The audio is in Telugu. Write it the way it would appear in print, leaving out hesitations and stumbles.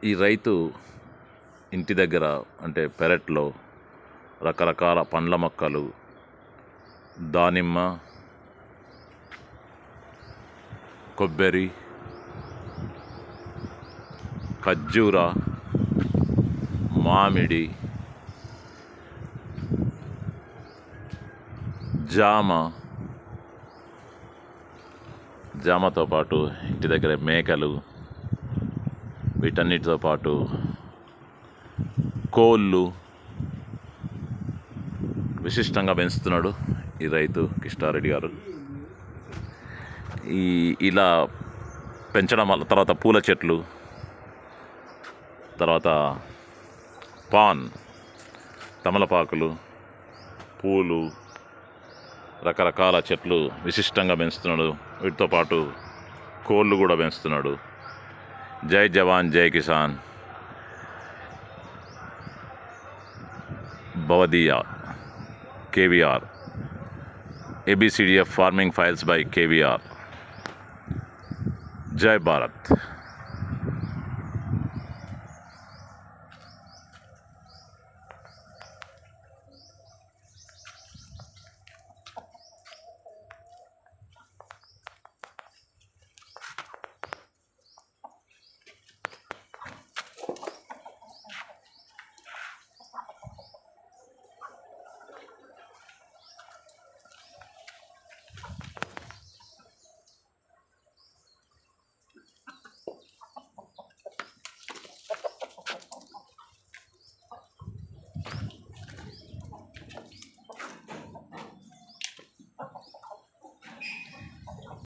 ఈ రైతు ఇంటి దగ్గర అంటే పెరట్లో రకరకాల పండ్ల మొక్కలు, దానిమ్మ, కొబ్బరి, ఖర్జూర, మామిడి, జామతో పాటు ఇంటి దగ్గర మేకలు, వీటన్నిటితో పాటు కోళ్ళు విశిష్టంగా పెంచుతున్నాడు ఈ రైతు కిష్టారెడ్డి గారు. ఇలా పెంచడం వల్ల తర్వాత పూల చెట్లు, తర్వాత పాన్, తమలపాకులు, పూలు, రకరకాల చెట్లు విశిష్టంగా పెంచుతున్నాడు. వీటితో పాటు కోళ్ళు కూడా పెంచుతున్నాడు. జై జవాన్ జై Kisan భవదీయ KVR, ABCDF Farming Files by KVR. Jai Bharat.